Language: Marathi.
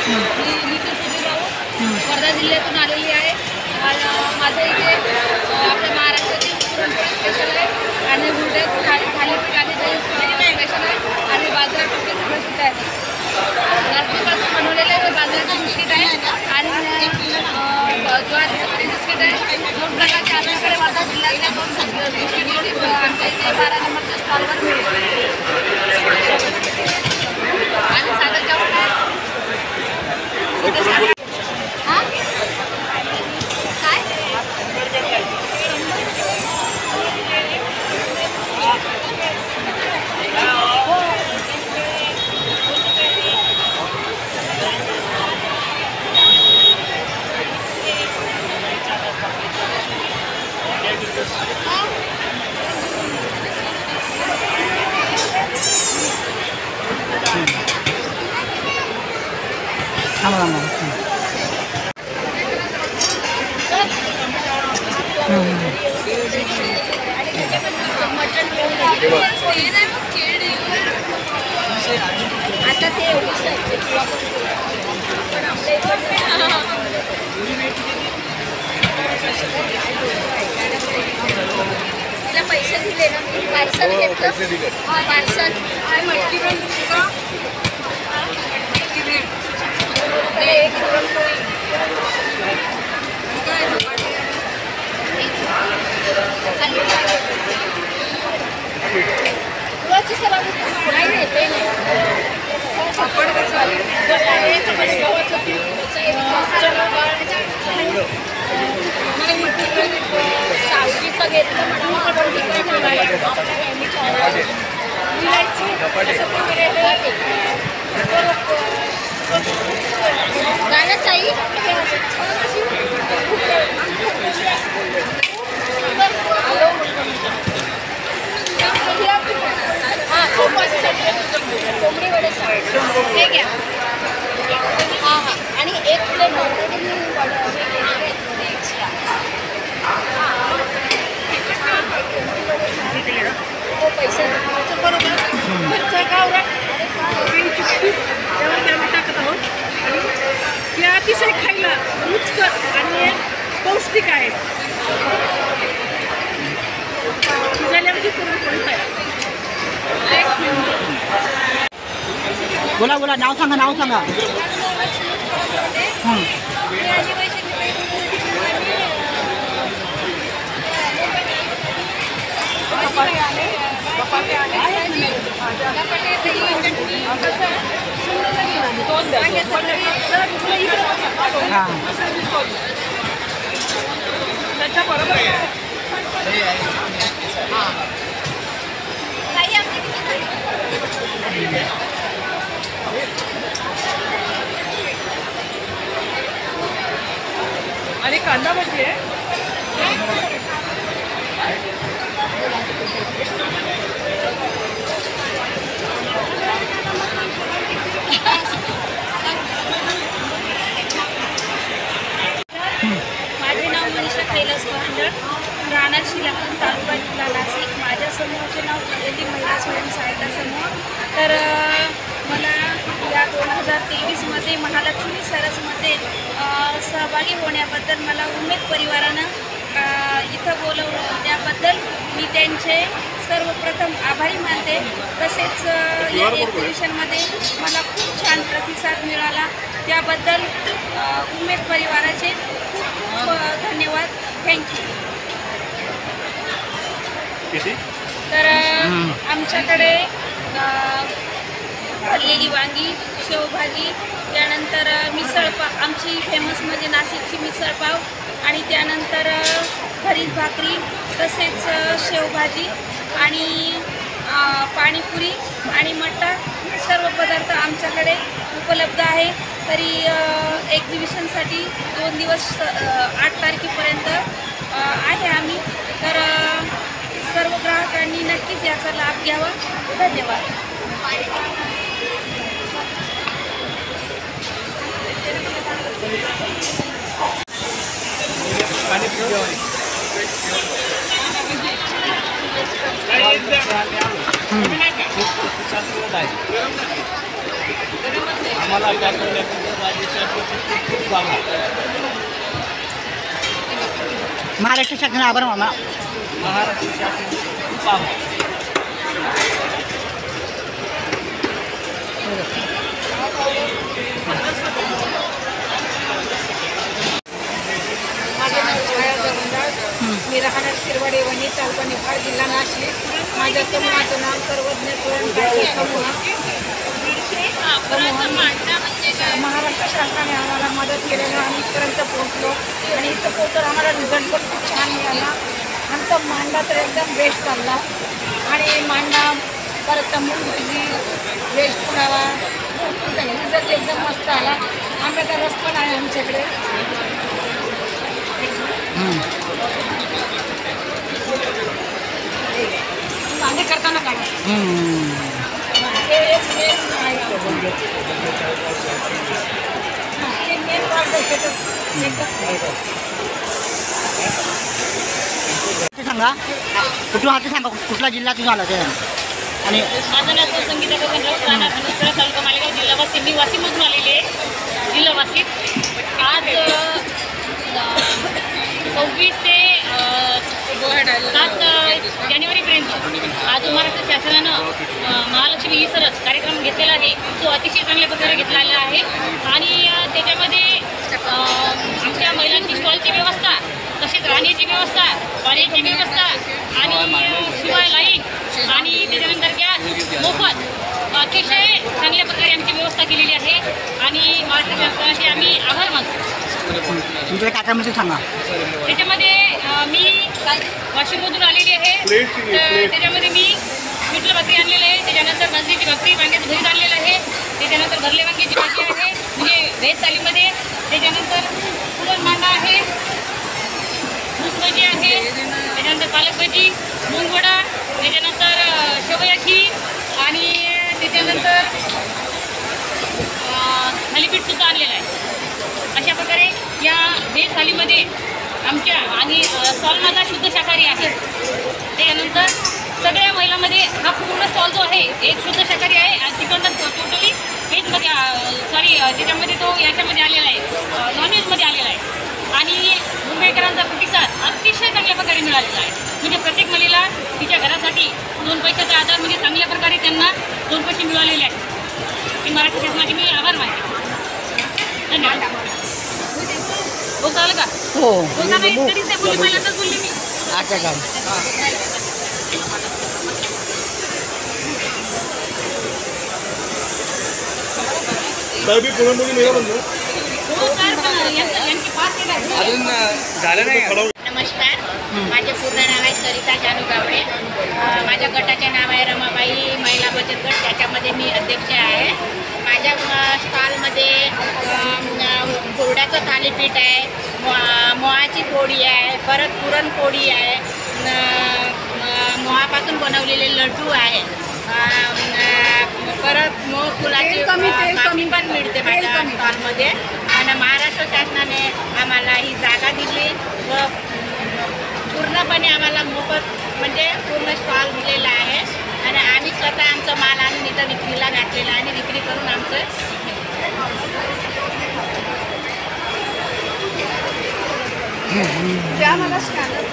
मी नीतू सुधीरराव वर्धा जिल्ह्यातून आलेली आहे। माझं इथे आपल्या महाराष्ट्राची पुरणपोळी स्पेशल आहे आणि हुरड्यात थालीपीठ आणि दही स्पेशल आहे आणि बाजरा टोपी प्रसिद्ध आहे। नाचणीपासून बनवलेलं हे बाजरीचं बिस्किट आहे आणि ज्वारीचं बिस्किट आहे। 2 प्रकारचे आपल्याकडे वर्धा जिल्ह्यातल्या 2 बिस्किट आमच्या इथे 12 नंबरच्या स्टॉलवर मिळते आणि साधं जेवण आहे। आता ते पैसे दिले ना पार्सल घेतलं पार्सल मटकी पण सावजीचं घेतलं गाणं चाहिए कोंबडी वडे हे घ्या हां हां आणि एक प्लेट पैसे बरोबर टाकत आहोत आणि ते अतिशय खायला रुचकर आणि पौष्टिक आहे। बोला बोला नाव सांगा नाव सांगा। आणि कांदा भजी आहे। माझे नाव मनीषा कैलास बहांडळ, राहणार शिलाखन, तालुका जिल्हा नाशिक। माझ्या समूहाचे नाव प्रगती महिला स्वयंसहायता समूह। तर मला या 2023मध्ये महालक्ष्मी सरसमध्ये सहभागी होण्याबद्दल मला उमेद परिवारानं इथं बोलवलं त्याबद्दल मी त्यांचे सर्वप्रथम आभारी मानते। तसेच या एक्झिबिशनमध्ये मला खूप छान प्रतिसाद मिळाला त्याबद्दल उमेद परिवाराचे खूप खूप धन्यवाद। थँक्यू। तर आमच्याकडे भरलेली वांगी, शेवभाजी, त्यानंतर मिसळपाव, आमची फेमस म्हणजे नाशिकची मिसळपाव आणि त्यानंतर भरीत भाकरी, तसेच शेवभाजी आणि पाणीपुरी आणि मठ्ठा सर्व पदार्थ आमच्याकडे उपलब्ध आहे। तरी एक्झिबिशनसाठी 2 दिवस 8 तारखेपर्यंत आहे आम्ही। तर सर्व ग्राहकांनी नक्कीच याचा लाभ घ्यावा। धन्यवाद। आम्हाला महाराष्ट्र शासन आभार मामा. महाराष्ट्र शासन खूप आभार. माझे नाव छाया जगंदाळ. मी राहणार शिरवाडे वणी तालुका निफाड जिल्हा नाशिक. माझ्या समूहाचं नाव सर्वज्ञ स्वयंसहायता समूह. महाराष्ट्र शासनाने आम्हाला मदत केल्यानं आम्ही इथपर्यंत पोहोचलो आणि इथं पोहोचून आम्हाला रिझल्ट पण खूप छान मिळाला. आमचा मांडा तर एकदम बेस्ट चालला आणि मांडा परत मुलगी वेज पुलावा रिझल्ट एकदम मस्त आला. आंब्याचा रस पण आहे आमच्याकडे. कांदे करताना काढा. हे एक मेन आहे. हे मेन पार्ट आहे त्याचं एकच. ते सांगा कुठून आहात ते सांगा, कुठला जिल्हा तुम्ही आला ते. आणि माझं नाव संगीता गगनराव, राहणार धनुष्यरा तालुका मालेगाव, जिल्हा वाशिम. मी वाशिममधून आलेले आहे, जिल्हा वाशिम. आज 26 ते 7 जानेवारीपर्यंत आज महाराष्ट्र शासनानं महालक्ष्मी ही सरस कार्यक्रम घेतलेला आहे. तो अतिशय चांगल्या प्रकारे घेतलेला आहे आणि त्याच्यामध्ये आमच्या महिलांची स्टॉलची व्यवस्था, तसेच राहण्याची व्यवस्था, पाण्याची व्यवस्था आणि शिवाय लाईट आणि त्याच्यानंतर गॅस मोफत अतिशय चांगल्या प्रकारे आमची व्यवस्था केलेली आहे आणि महाराष्ट्र शासनाचे आम्ही आभार मानतो. तुमच्या कार्यक्रमाचे सांगा. त्याच्यामध्ये मी वाशिममधून आलेली आहे. तर त्याच्यामध्ये मी पिठलं भाकरी आणलेलं आहे, त्याच्यानंतर बाजरीची भाकरी, वांग्याचं भरीत आणलेलं आहे, त्याच्यानंतर भरले वांग्याची भाजी आहे म्हणजे व्हेज थालीमध्ये, त्याच्यानंतर पुरण मांडा आहे, भजी आहे, त्याच्यानंतर पालक भजी, मुंगवडा, त्याच्यानंतर शेवया खीर आणि त्याच्यानंतर थालीपीठसुद्धा आणलेलं आहे. अशा प्रकारे या व्हेज थालीमध्ये आमच्या आणि स्टॉल माझा शुद्ध शाकाहारी आहे. त्याच्यानंतर सगळ्या महिलांमध्ये हा पूर्ण स्टॉल जो आहे एक शुद्ध शाकाहारी आहे आणि तिकडनं टोटली व्हेजमध्ये त्याच्यामध्ये तो याच्यामध्ये आलेला आहे, नॉनव्हेजमध्ये आलेला आहे आणि मुंबईकरांचा प्रतिसाद अतिशय चांगल्या प्रकारे मिळालेला आहे. म्हणजे प्रत्येक महिलेला तिच्या घरासाठी 2 पैशाचा आधार म्हणजे चांगल्या प्रकारे त्यांना 2 पैसे मिळालेले आहेत. ही महाराष्ट्र शासनाचे मी आभार मानते. धन्यवाद. बोलता आलं का? हो बोलता नाही तरी ते बोलली, पहिल्यांदाच बोलली मी. अच्छा का. हो सर, पण यांची पास अजून झालं नाही. नमस्कार, माझे पूर्ण नाव आहे सरिता जानू गावडे. माझ्या गटाचे नाव आहे रमाबाई महिला बचत गट, त्याच्यामध्ये मी अध्यक्ष आहे. माझ्या स्टॉलमध्ये कुरड्याचं थालीपीठ आहे, मोहाची पोळी आहे, परत पुरणपोळी आहे, मोहापासून बनवलेले लड्डू आहे, परत फुलाची कमी पण मिळते माझ्या स्टॉलमध्ये. आणि महाराष्ट्र शासनाने आम्हाला ही जागा दिली व पूर्णपणे आम्हाला मोफत म्हणजे पूर्ण स्टॉल दिलेला आहे आणि आम्ही स्वतः आमचा माल आणून इथं विक्रीला घातलेला आणि विक्री करून आमचं त्या मला स्कॅनर